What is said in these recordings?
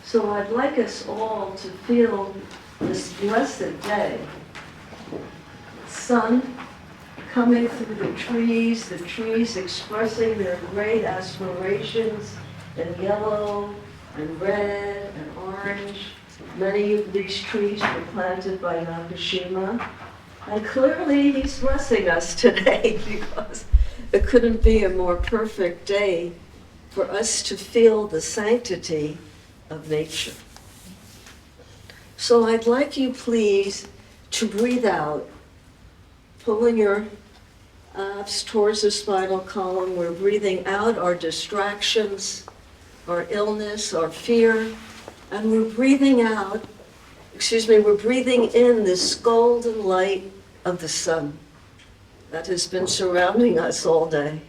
So I'd like us all to feel this blessed day. Sun coming through the trees expressing their great aspirations in yellow and red and orange. Many of these trees were planted by Nakashima. And clearly he's blessing us today because it couldn't be a more perfect day for us to feel the sanctity of nature. So I'd like you please to breathe out, pulling your abs towards the spinal column. We're breathing out our distractions, our illness, our fear, and we're breathing in this golden light of the sun that has been surrounding us all day.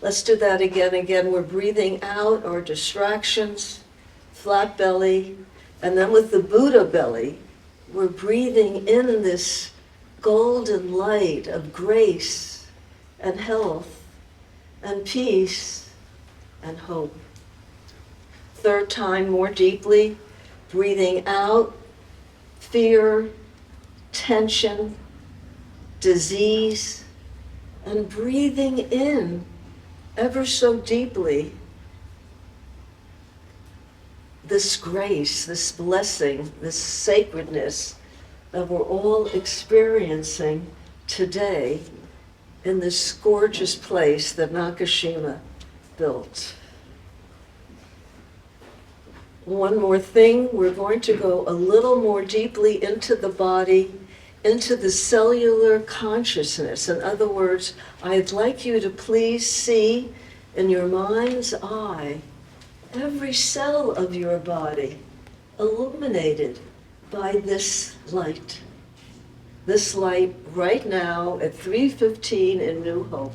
Let's do that again. We're breathing out our distractions, flat belly, and then with the Buddha belly, we're breathing in this golden light of grace and health and peace and hope. Third time, more deeply, breathing out fear, tension, disease, and breathing in ever so deeply this grace, this blessing, this sacredness that we're all experiencing today in this gorgeous place that Nakashima built. One more thing, we're going to go a little more deeply into the body, into the cellular consciousness. In other words, I'd like you to please see in your mind's eye every cell of your body illuminated by this light. This light right now at 3:15 in New Hope.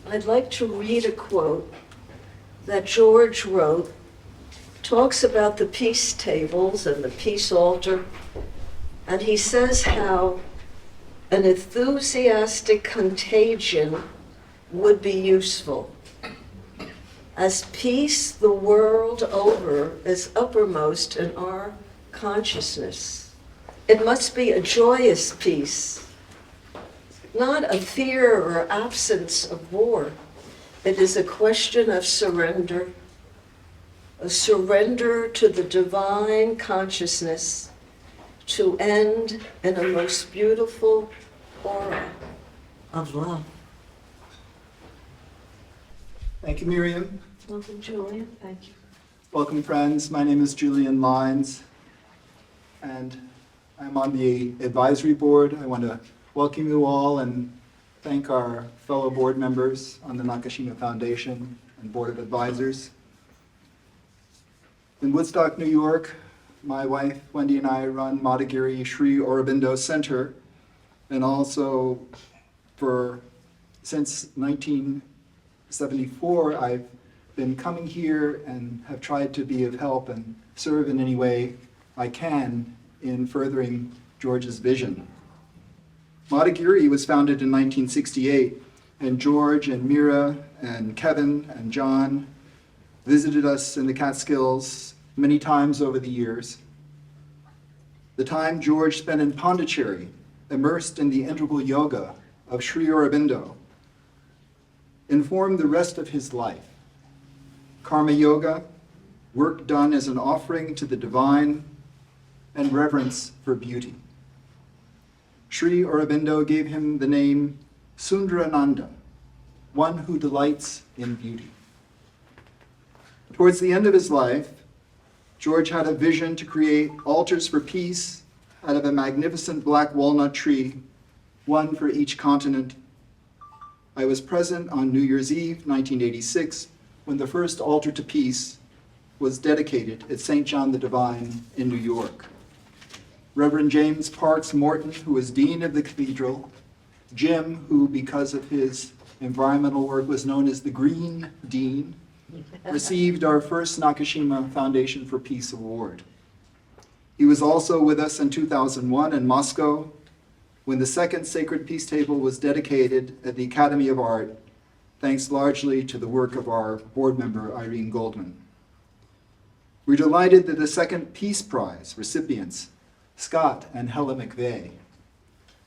I'd like to read a quote that George wrote. Talks about the peace tables and the peace altar, and he says how an enthusiastic contagion would be useful. As peace the world over is uppermost in our consciousness, it must be a joyous peace, not a fear or absence of war. It is a question of surrender, a surrender to the divine consciousness to end in a most beautiful aura of love. Thank you, Miriam. Welcome, Julian. Thank you. Welcome, friends. My name is Julian Lines, and I'm on the advisory board. I want to welcome you all and thank our fellow board members on the Nakashima Foundation and Board of Advisors. In Woodstock, New York, my wife Wendy and I run Madhugiri Sri Aurobindo Center, and also since 1974 I've been coming here and have tried to be of help and serve in any way I can in furthering George's vision. Madhugiri was founded in 1968, and George and Mira and Kevin and John visited us in the Catskills many times over the years. The time George spent in Pondicherry, immersed in the integral yoga of Sri Aurobindo, informed the rest of his life. Karma yoga, work done as an offering to the divine, and reverence for beauty. Sri Aurobindo gave him the name Sundarananda, one who delights in beauty. Towards the end of his life, George had a vision to create altars for peace out of a magnificent black walnut tree, one for each continent. I was present on New Year's Eve, 1986, when the first altar to peace was dedicated at St. John the Divine in New York. Reverend James Parks Morton, who was Dean of the Cathedral, Jim, who because of his environmental work was known as the Green Dean, received our first Nakashima Foundation for Peace Award. He was also with us in 2001 in Moscow, when the second Sacred Peace Table was dedicated at the Academy of Art, thanks largely to the work of our board member, Irene Goldman. We're delighted that the second Peace Prize recipients, Scott and Hella McVeigh,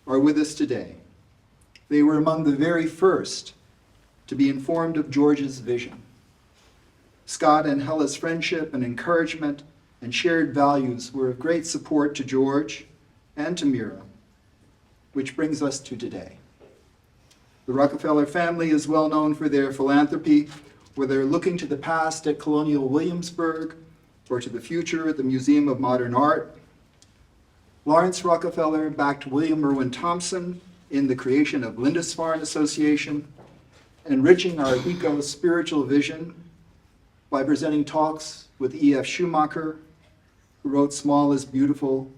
are with us today. They were among the very first to be informed of George's vision. Scott and Hella's friendship and encouragement and shared values were of great support to George and to Mira, which brings us to today. The Rockefeller family is well known for their philanthropy, whether looking to the past at colonial Williamsburg or to the future at the Museum of Modern Art. Lawrence Rockefeller backed William Irwin Thompson in the creation of Lindisfarne Association, enriching our eco-spiritual vision by presenting talks with E.F. Schumacher, who wrote Small is Beautiful,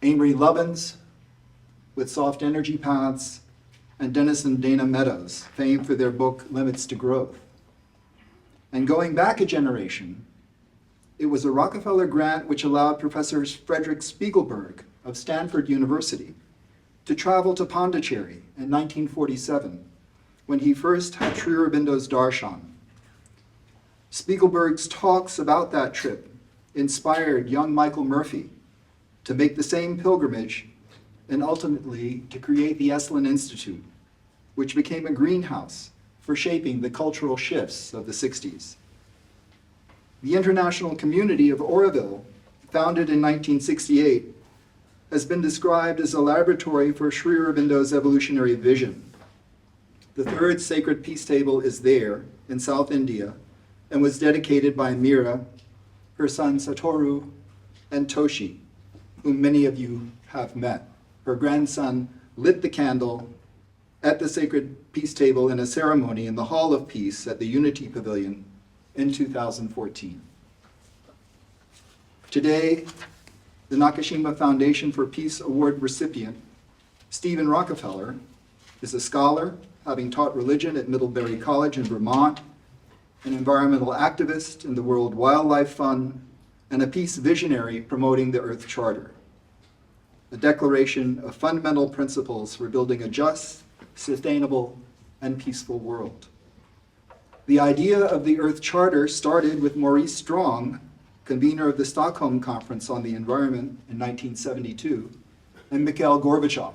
Amory Lovins with Soft Energy Paths, and Dennis and Dana Meadows, famed for their book Limits to Growth. And going back a generation, it was a Rockefeller grant which allowed Professor Frederick Spiegelberg of Stanford University to travel to Pondicherry in 1947, when he first had Sri Aurobindo's darshan. Spiegelberg's talks about that trip inspired young Michael Murphy to make the same pilgrimage and ultimately to create the Esalen Institute, which became a greenhouse for shaping the cultural shifts of the 60s. The international community of Oroville, founded in 1968, has been described as a laboratory for Sri Aurobindo's evolutionary vision. The third sacred peace table is there in South India and was dedicated by Mira, her son Satoru, and Toshi, whom many of you have met. Her grandson lit the candle at the sacred peace table in a ceremony in the Hall of Peace at the Unity Pavilion in 2014. Today, the Nakashima Foundation for Peace Award recipient, Stephen Rockefeller, is a scholar, having taught religion at Middlebury College in Vermont, an environmental activist in the World Wildlife Fund, and a peace visionary promoting the Earth Charter, a declaration of fundamental principles for building a just, sustainable, and peaceful world. The idea of the Earth Charter started with Maurice Strong, convener of the Stockholm Conference on the Environment in 1972, and Mikhail Gorbachev.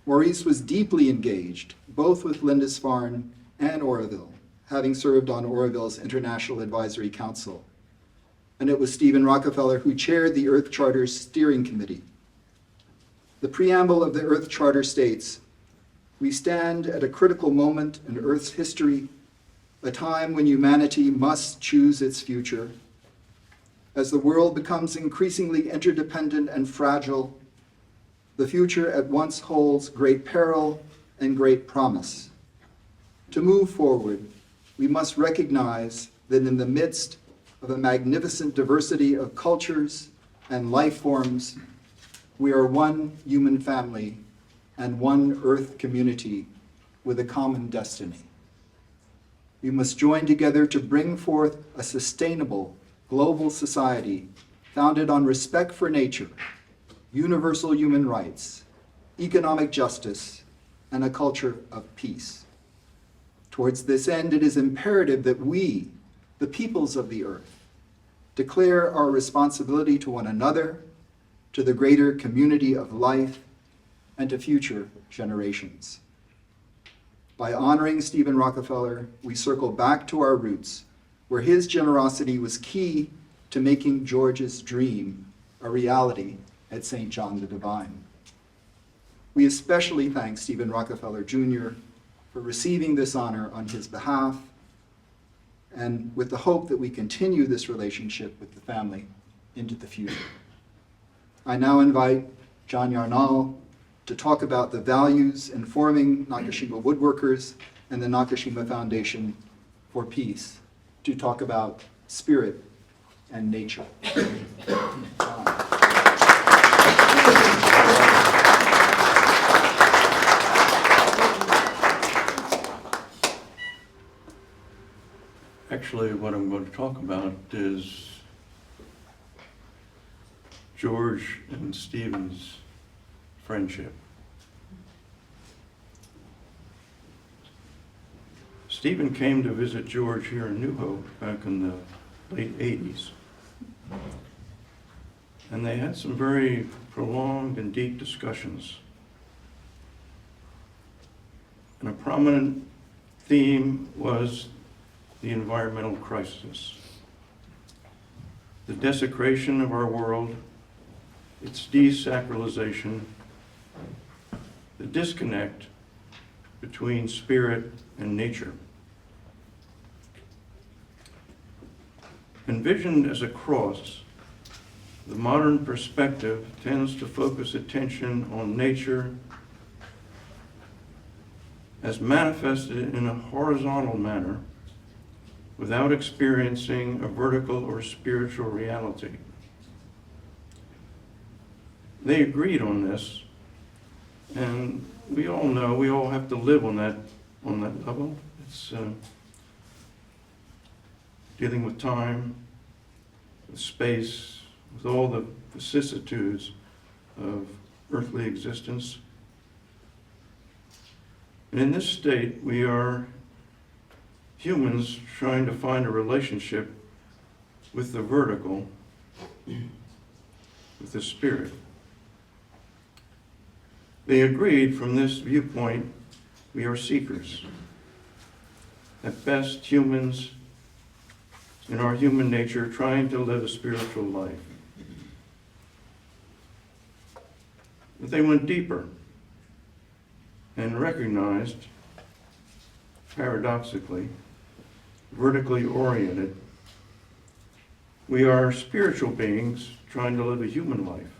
Maurice was deeply engaged, both with Lindisfarne and Oroville, having served on Oroville's International Advisory Council. And it was Stephen Rockefeller who chaired the Earth Charter's steering committee. The preamble of the Earth Charter states, "We stand at a critical moment in Earth's history, a time when humanity must choose its future. As the world becomes increasingly interdependent and fragile, the future at once holds great peril and great promise. To move forward, we must recognize that in the midst of a magnificent diversity of cultures and life forms, we are one human family and one Earth community with a common destiny. We must join together to bring forth a sustainable global society founded on respect for nature, universal human rights, economic justice, and a culture of peace. Towards this end, it is imperative that we, the peoples of the earth, declare our responsibility to one another, to the greater community of life, and to future generations. By honoring Stephen Rockefeller, we circle back to our roots, where his generosity was key to making George's dream a reality at St. John the Divine. We especially thank Stephen Rockefeller Jr. for receiving this honor on his behalf, and with the hope that we continue this relationship with the family into the future. I now invite John Yarnall to talk about the values informing Nakashima woodworkers and the Nakashima Foundation for Peace, to talk about spirit and nature. Actually, what I'm going to talk about is George and Stephen's friendship. Stephen came to visit George here in New Hope back in the late 80s. And they had some very prolonged and deep discussions. And a prominent theme was the environmental crisis, the desecration of our world, its desacralization, the disconnect between spirit and nature. Envisioned as a cross, the modern perspective tends to focus attention on nature as manifested in a horizontal manner without experiencing a vertical or spiritual reality. They agreed on this, and we all know we all have to live on that level. It's dealing with time, with space, with all the vicissitudes of earthly existence. And in this state, we are humans trying to find a relationship with the vertical, with the spirit. They agreed from this viewpoint, we are seekers. At best, humans in our human nature trying to live a spiritual life. But they went deeper and recognized, paradoxically, vertically oriented, we are spiritual beings trying to live a human life.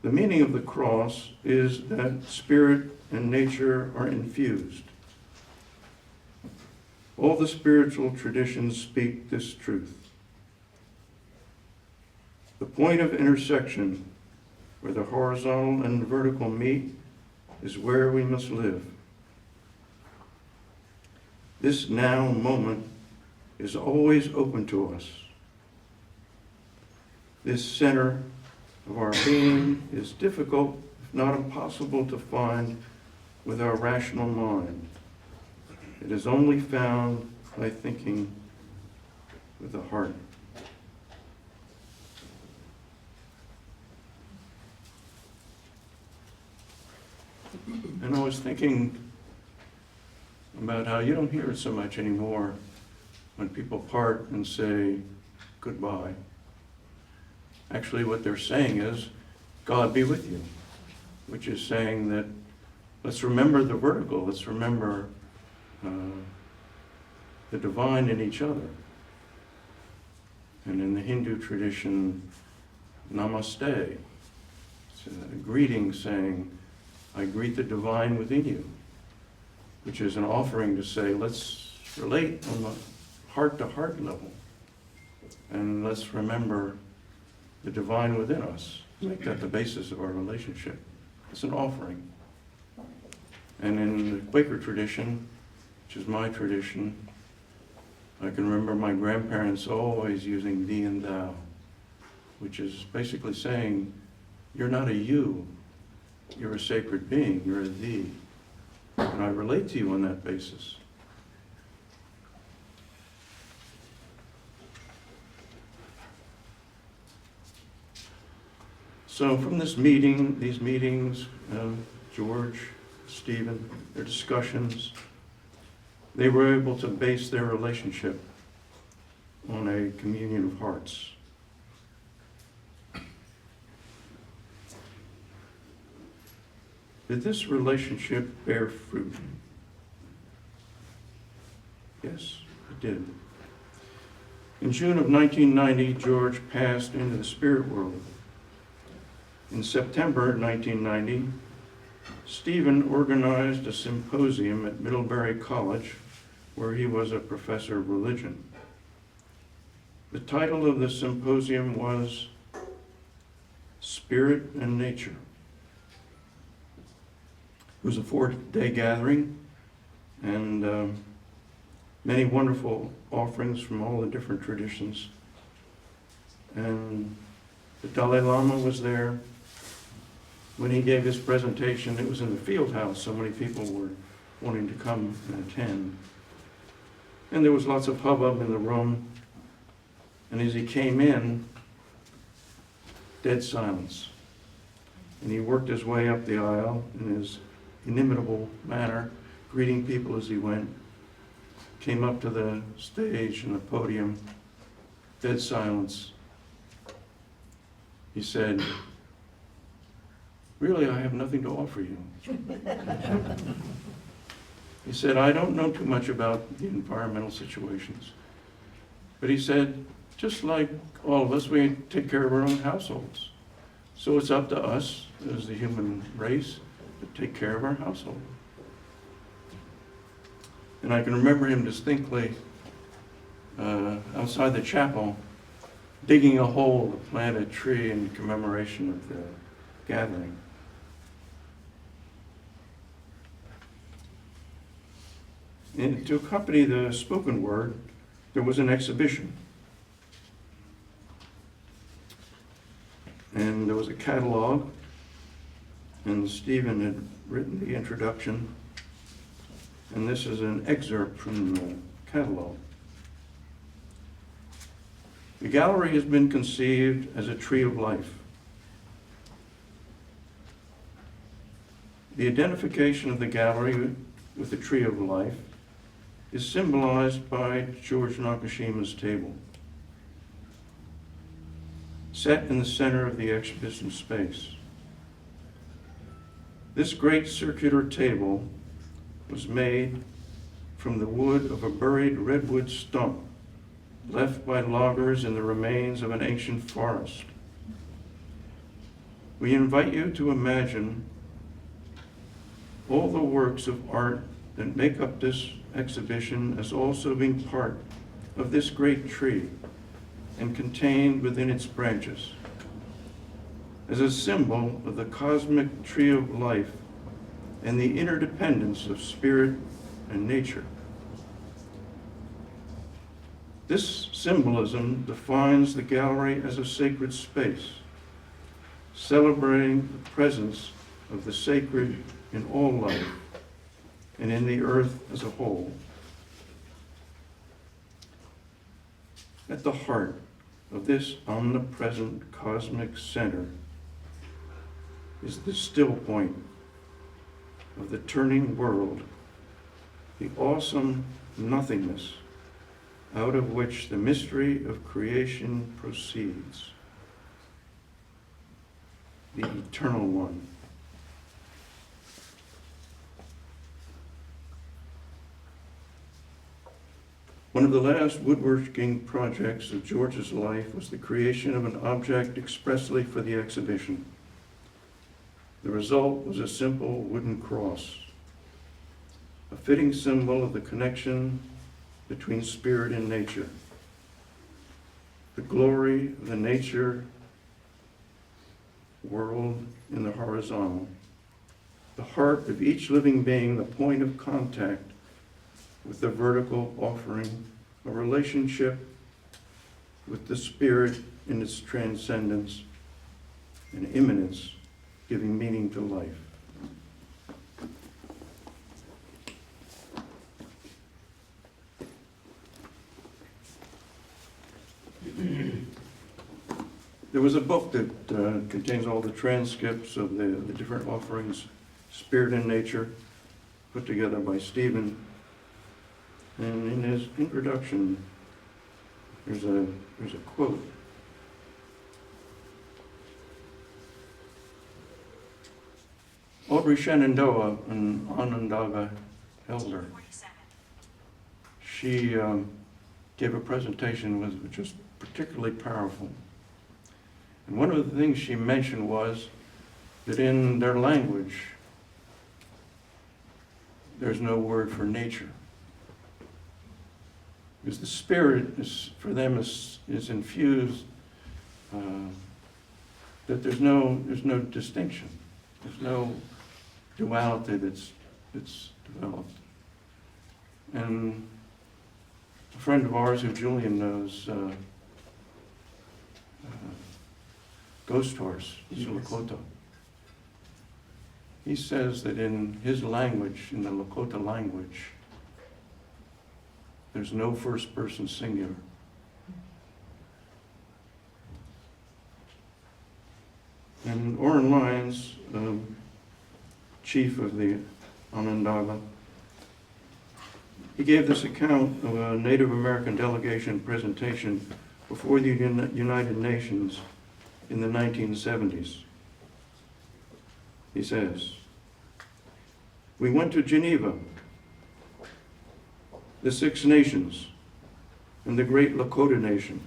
The meaning of the cross is that spirit and nature are infused. All the spiritual traditions speak this truth. The point of intersection where the horizontal and vertical meet is where we must live. This now moment is always open to us. This center of our being is difficult, if not impossible, to find with our rational mind. It is only found by thinking with the heart. And I was thinking about how you don't hear it so much anymore when people part and say goodbye. Actually, what they're saying is, God be with you, which is saying that let's remember the vertical, let's remember the divine in each other. And in the Hindu tradition, namaste. It's a greeting saying, I greet the divine within you, which is an offering to say, let's relate on the heart-to-heart level, and let's remember the divine within us. Make that the basis of our relationship. It's an offering. And in the Quaker tradition, which is my tradition, I can remember my grandparents always using thee and thou, which is basically saying, you're not a you, you're a sacred being, you're a thee. And I relate to you on that basis. So from this meeting, these meetings, George, Stephen, their discussions, they were able to base their relationship on a communion of hearts. Did this relationship bear fruit? Yes, it did. In June of 1990, George passed into the spirit world. In September 1990, Stephen organized a symposium at Middlebury College where he was a professor of religion. The title of the symposium was Spirit and Nature. It was a 4-day gathering, and many wonderful offerings from all the different traditions. And the Dalai Lama was there, when he gave his presentation, it was in the field house, so many people were wanting to come and attend. And there was lots of hubbub in the room. And as he came in, dead silence. And he worked his way up the aisle in his inimitable manner, greeting people as he went. Came up to the stage and the podium, dead silence. He said, "Really, I have nothing to offer you." He said, "I don't know too much about the environmental situations." But he said, just like all of us, we take care of our own households. So it's up to us as the human race to take care of our household. And I can remember him distinctly outside the chapel, digging a hole to plant a tree in commemoration of the gathering. And to accompany the spoken word, there was an exhibition. And there was a catalog, and Stephen had written the introduction, and this is an excerpt from the catalog. The gallery has been conceived as a tree of life. The identification of the gallery with the tree of life is symbolized by George Nakashima's table, set in the center of the exhibition space. This great circular table was made from the wood of a buried redwood stump left by loggers in the remains of an ancient forest. We invite you to imagine all the works of art that make up this exhibition as also being part of this great tree and contained within its branches, as a symbol of the cosmic tree of life and the interdependence of spirit and nature. This symbolism defines the gallery as a sacred space, celebrating the presence of the sacred in all life and in the earth as a whole. At the heart of this omnipresent cosmic center is the still point of the turning world, the awesome nothingness out of which the mystery of creation proceeds, the eternal one. One of the last woodworking projects of George's life was the creation of an object expressly for the exhibition. The result was a simple wooden cross, a fitting symbol of the connection between spirit and nature, the glory of the nature world in the horizontal, the heart of each living being, the point of contact with the vertical, offering a relationship with the spirit in its transcendence and immanence, giving meaning to life. There was a book that contains all the transcripts of the different offerings, Spirit and Nature, put together by Stephen. And in his introduction, there's a quote. Audrey Shenandoah, an Onondaga elder, she gave a presentation which was particularly powerful. And one of the things she mentioned was that in their language, there's no word for nature. Because the spirit is, for them, is infused, that there's no distinction. There's no duality that's developed. And a friend of ours who Julian knows, Ghost Horse, Sulakoto. he says that in his language, in the Lakota language, there's no first person singular. And Oren Lyons, chief of the Onondaga, he gave this account of a Native American delegation presentation before the United Nations in the 1970s. He says, "We went to Geneva, the Six Nations, and the great Lakota Nation,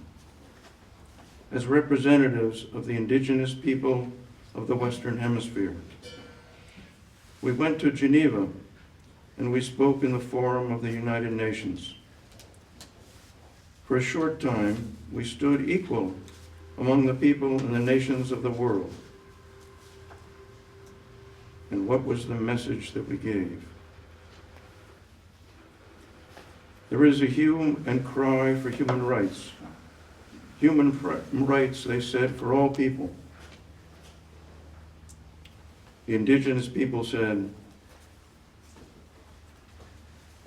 as representatives of the indigenous people of the Western Hemisphere. We went to Geneva and we spoke in the Forum of the United Nations. For a short time, we stood equal among the people and the nations of the world. And what was the message that we gave? There is a hue and cry for human rights. Human rights, they said, for all people. The indigenous people said,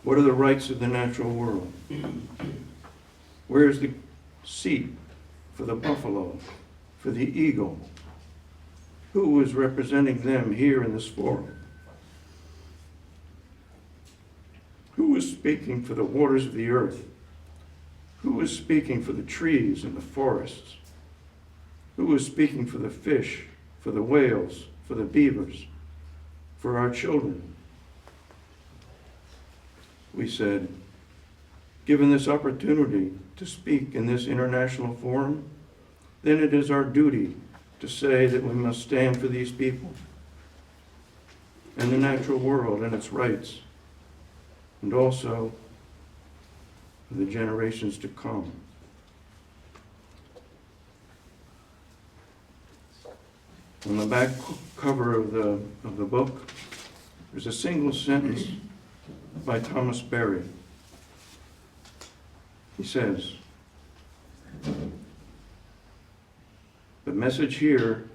what are the rights of the natural world? Where is the seat for the buffalo, for the eagle? Who is representing them here in this forum? Who is speaking for the waters of the earth? Who is speaking for the trees and the forests? Who is speaking for the fish, for the whales, for the beavers, for our children? We said, given this opportunity to speak in this international forum, then it is our duty to say that we must stand for these people and the natural world and its rights, and also for the generations to come. On the back cover of the book, there's a single sentence by Thomas Berry. He says, the message here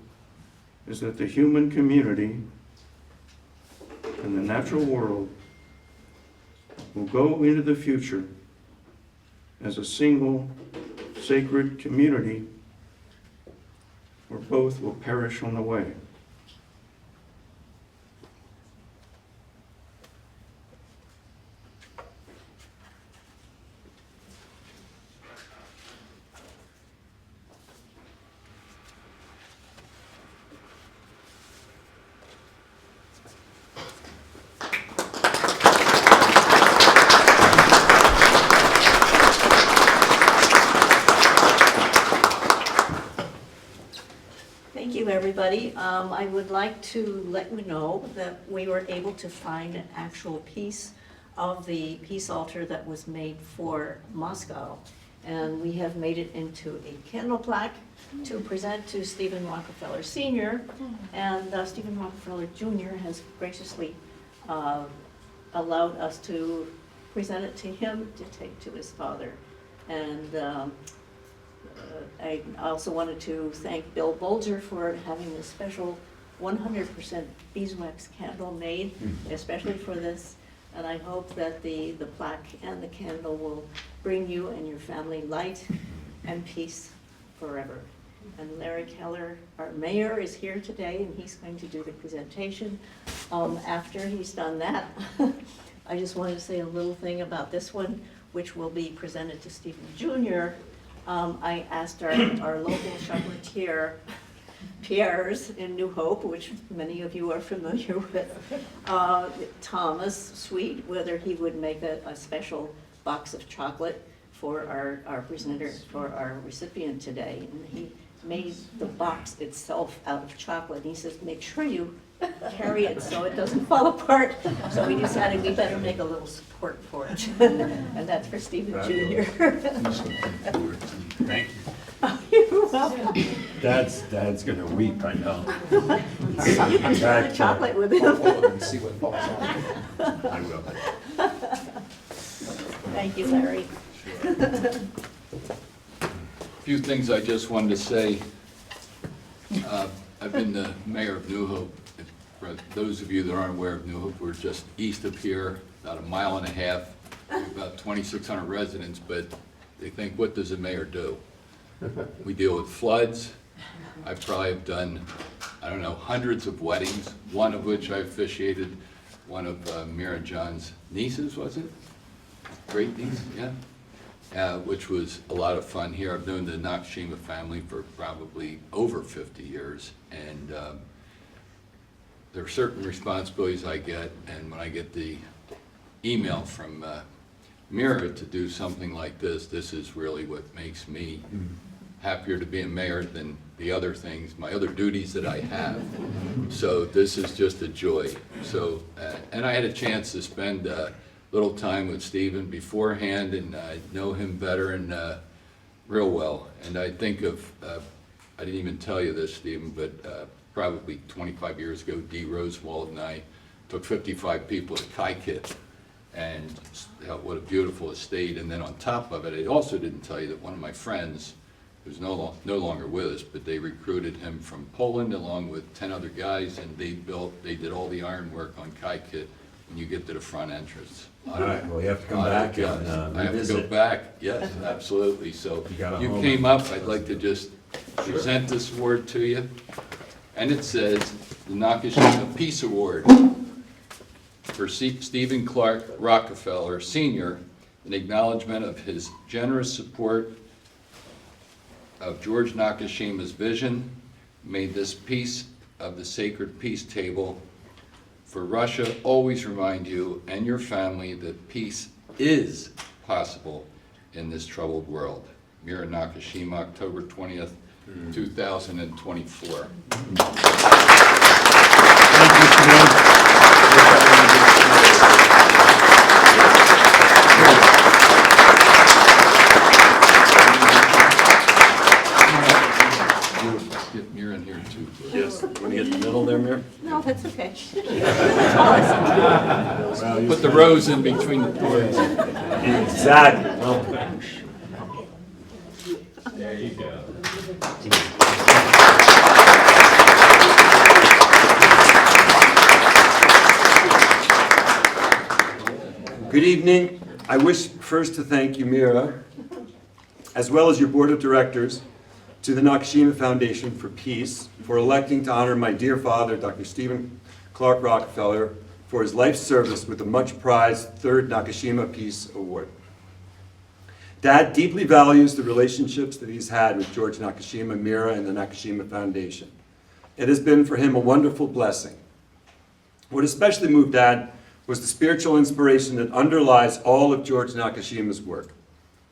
is that the human community and the natural world will go into the future as a single sacred community, or both will perish on the way. Thank you, everybody. I would like to let you know that we were able to find an actual piece of the peace altar that was made for Moscow. And we have made it into a candle plaque to present to Stephen Rockefeller Sr. And Stephen Rockefeller Jr. has graciously allowed us to present it to him to take to his father. And I also wanted to thank Bill Bolger for having this special 100% beeswax candle made, especially for this. And I hope that the plaque and the candle will bring you and your family light and peace forever. And Larry Keller, our mayor, is here today, and he's going to do the presentation. After he's done that, I just wanted to say a little thing about this one, which will be presented to Stephen Jr. I asked our local chocolatier, Pierre's in New Hope, which many of you are familiar with, Thomas Sweet, whether he would make a special box of chocolate for our presenter, for our recipient today. And he made the box itself out of chocolate. He says, make sure you carry it so it doesn't fall apart. So we decided we better make a little support for it. And that's for Stephen Jr. Thank you. Oh, you're welcome. Dad's gonna weep, I know. You can share the chocolate with him. And see what falls off. I will. Thank you, Larry. A few things I just wanted to say. I've been the mayor of New Hope For those of you that aren't aware of New Hope, we're just east of here, about a mile and a half. We have about 2,600 residents, but they think, what does a mayor do? We deal with floods. I probably have done, I don't know, hundreds of weddings, one of which I officiated, one of Mira John's nieces, was it? Great niece, yeah. Which was a lot of fun here. I've known the Nakashima family for probably over 50 years, and there are certain responsibilities I get, and when I get the email from Mira to do something like this is really what makes me happier to be a mayor than the other things, my other duties that I have. So this is just a joy. So, and I had a chance to spend a little time with Stephen beforehand, and I know him better and real well. And I think of, I didn't even tell you this, Stephen, but probably 25 years ago, Dee Rosewald and I took 55 people to Kaikit, and what a beautiful estate. And then on top of it, I also didn't tell you that one of my friends, who's no longer with us, but they recruited him from Poland along with 10 other guys, and they did all the ironwork on Kaikit when you get to the front entrance. All right, well, you have to come back and I have to go revisit. back, yes, absolutely. So You got a you home. came up, I'd like to just present this award to you. And it says, the Nakashima Peace Award for Stephen Clark Rockefeller, Sr., in acknowledgement of his generous support of George Nakashima's vision, made this piece of the sacred peace table for Russia always remind you and your family that peace is possible in this troubled world. Mira Nakashima, October 20th, 2024. Get Mira in here too. Yes, want to get in the middle there, Mayor? No, that's okay. Put the rows in between the doors. Exactly. Well, There you go. good evening. I wish first to thank you, Mira, as well as your board of directors, to the Nakashima Foundation for Peace for electing to honor my dear father, Dr. Stephen Clark Rockefeller, for his life service with the much prized third Nakashima Peace Award. Dad deeply values the relationships that he's had with George Nakashima, Mira, and the Nakashima Foundation. It has been for him a wonderful blessing. What especially moved Dad was the spiritual inspiration that underlies all of George Nakashima's work.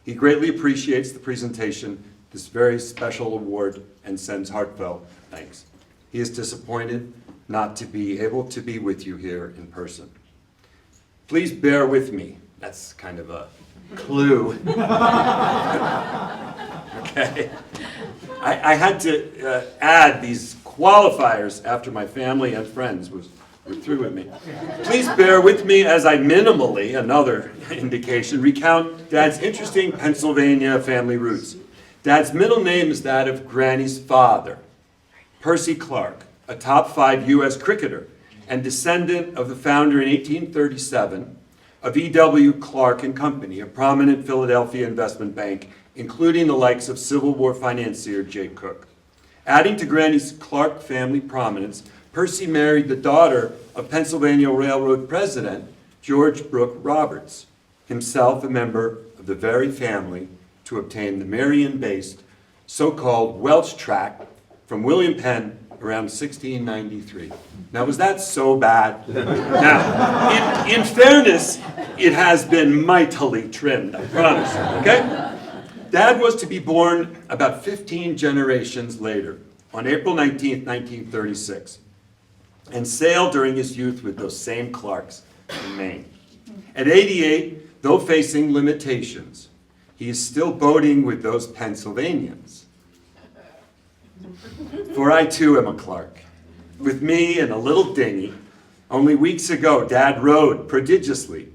He greatly appreciates the presentation, this very special award, and sends heartfelt thanks. He is disappointed not to be able to be with you here in person. Please bear with me. That's kind of a clue. Okay. I had to add these qualifiers after my family and friends were through with me. Please bear with me as I minimally, another indication, recount Dad's interesting Pennsylvania family roots. Dad's middle name is that of Granny's father, Percy Clark, a top 5 U.S. cricketer and descendant of the founder in 1837 of E.W. Clark and Company, a prominent Philadelphia investment bank, including the likes of Civil War financier Jay Cooke. Adding to Granny's Clark family prominence, Percy married the daughter of Pennsylvania Railroad president George Brooke Roberts, himself a member of the very family to obtain the Marion-based so-called Welch tract from William Penn around 1693. Now, was that so bad? Now, in fairness, it has been mightily trimmed, I promise, okay? Dad was to be born about 15 generations later, on April 19th, 1936, and sailed during his youth with those same Clarks in Maine. At 88, though facing limitations, he is still boating with those Pennsylvanians. For I too am a Clark. With me in a little dinghy, only weeks ago, Dad rowed prodigiously,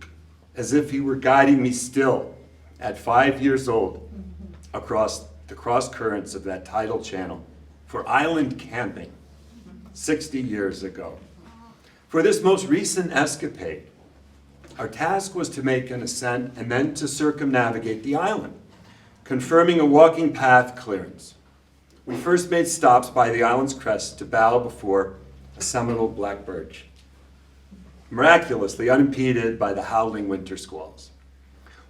as if he were guiding me still, at 5 years old, across the cross currents of that tidal channel for island camping 60 years ago. For this most recent escapade, our task was to make an ascent and then to circumnavigate the island, confirming a walking path clearance. We first made stops by the island's crest to bow before a seminal black birch, miraculously unimpeded by the howling winter squalls.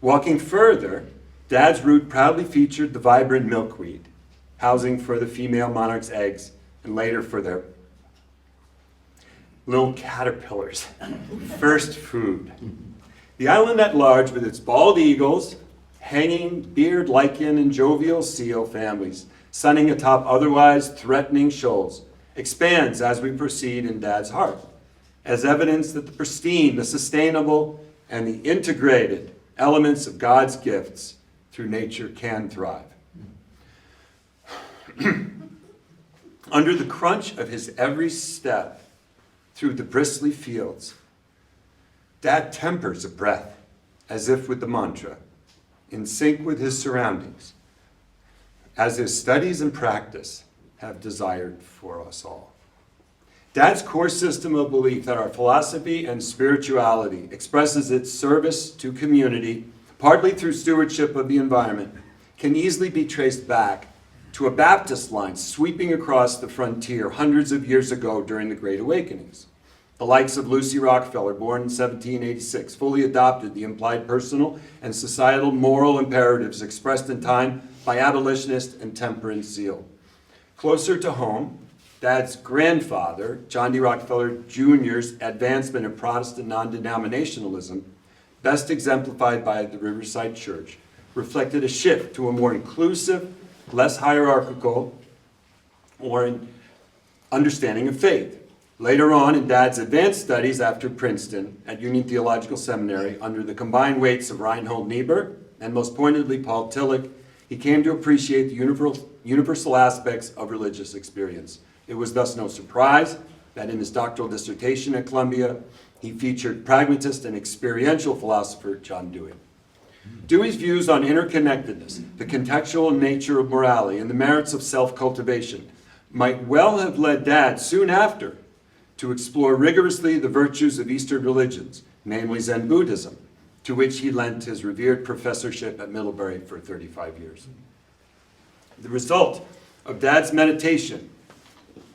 Walking further, Dad's route proudly featured the vibrant milkweed, housing for the female monarch's eggs and later for their little caterpillars' first food. The island at large, with its bald eagles, hanging beard lichen and jovial seal families, sunning atop otherwise threatening shoals, expands as we proceed in Dad's heart, as evidence that the pristine, the sustainable, and the integrated elements of God's gifts through nature can thrive. Under the crunch of his every step through the bristly fields, Dad tempers a breath, as if with the mantra, in sync with his surroundings, as his studies and practice have desired for us all. Dad's core system of belief that our philosophy and spirituality expresses its service to community, partly through stewardship of the environment, can easily be traced back to a Baptist line sweeping across the frontier hundreds of years ago during the Great Awakenings. The likes of Lucy Rockefeller, born in 1786, fully adopted the implied personal and societal moral imperatives expressed in time by abolitionist and temperance zeal. Closer to home, Dad's grandfather, John D. Rockefeller Jr.'s advancement of Protestant non-denominationalism, best exemplified by the Riverside Church, reflected a shift to a more inclusive, less hierarchical, or an understanding of faith. Later on, in Dad's advanced studies after Princeton at Union Theological Seminary, under the combined weights of Reinhold Niebuhr and most pointedly Paul Tillich, he came to appreciate the universal aspects of religious experience. It was thus no surprise that in his doctoral dissertation at Columbia, he featured pragmatist and experiential philosopher John Dewey. Dewey's views on interconnectedness, the contextual nature of morality, and the merits of self-cultivation might well have led Dad soon after to explore rigorously the virtues of Eastern religions, namely Zen Buddhism, to which he lent his revered professorship at Middlebury for 35 years. The result of Dad's meditation,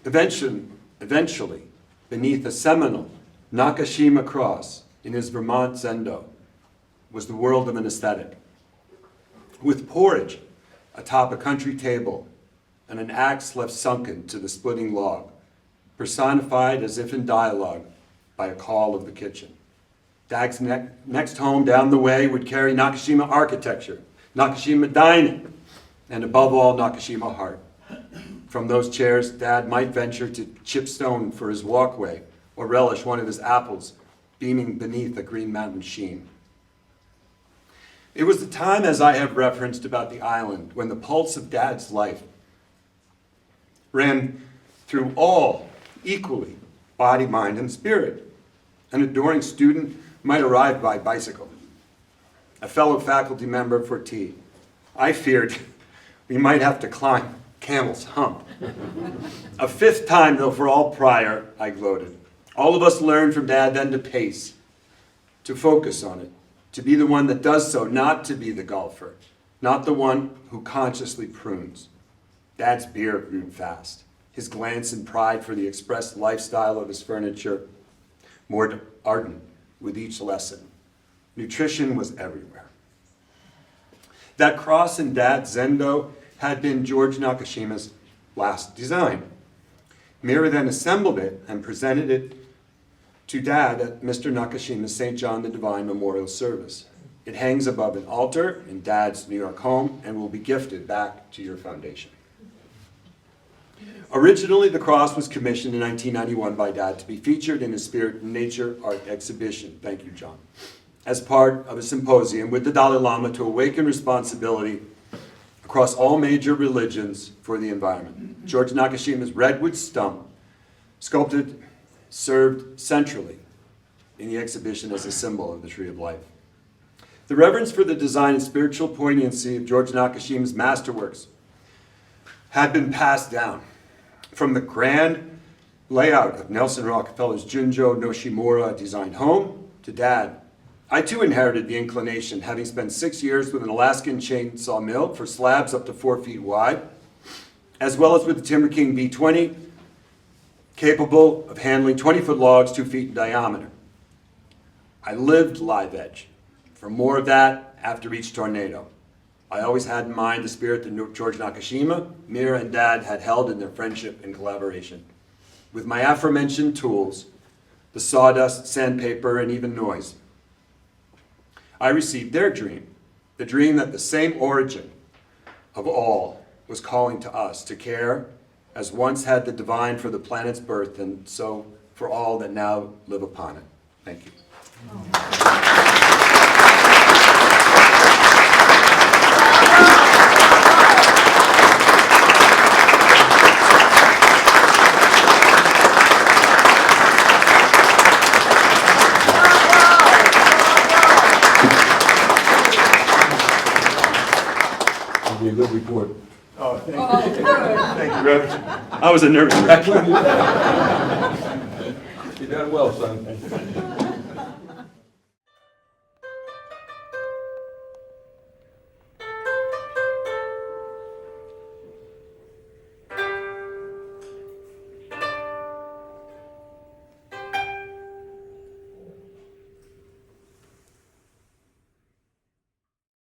eventually, beneath a seminal Nakashima cross in his Vermont Zendo, was the world of an aesthetic. With porridge atop a country table and an axe left sunken to the splitting log, personified as if in dialogue by a call of the kitchen. Dad's next home down the way would carry Nakashima architecture, Nakashima dining, and above all, Nakashima heart. From those chairs, Dad might venture to chip stone for his walkway or relish one of his apples beaming beneath a Green Mountain sheen. It was the time, as I have referenced, about the island when the pulse of Dad's life ran through all equally, body, mind, and spirit. An adoring student might arrive by bicycle, a fellow faculty member for tea. I feared we might have to climb Camel's Hump. A fifth time, though, for all prior, I gloated. All of us learned from Dad then to pace, to focus on it, to be the one that does so, not to be the golfer, not the one who consciously prunes. Dad's beer grew fast, his glance and pride for the expressed lifestyle of his furniture more ardent with each lesson. Nutrition was everywhere. That cross in Dad's Zendo had been George Nakashima's last design. Mira then assembled it and presented it to Dad at Mr. Nakashima's St. John the Divine Memorial Service. It hangs above an altar in Dad's New York home and will be gifted back to your foundation. Originally, the cross was commissioned in 1991 by Dad to be featured in his Spirit and Nature art exhibition, thank you, John, as part of a symposium with the Dalai Lama to awaken responsibility across all major religions for the environment. George Nakashima's redwood stump, sculpted, served centrally in the exhibition as a symbol of the Tree of Life. The reverence for the design and spiritual poignancy of George Nakashima's masterworks had been passed down from the grand layout of Nelson Rockefeller's Junjo Noshimura designed home to Dad. I too inherited the inclination, having spent 6 years with an Alaskan chainsaw mill for slabs up to 4 feet wide, as well as with the Timber King B20, capable of handling 20-foot logs 2 feet in diameter. I lived live edge. For more of that after each tornado. I always had in mind the spirit that George Nakashima, Mira, and Dad had held in their friendship and collaboration. With my aforementioned tools, the sawdust, sandpaper, and even noise, I received their dream, the dream that the same origin of all was calling to us to care as once had the divine for the planet's birth, and so for all that now live upon it. Thank you. It'll be a good report. Oh, thank you. Thank you, Reverend. I was a nervous wreck. You done well, son.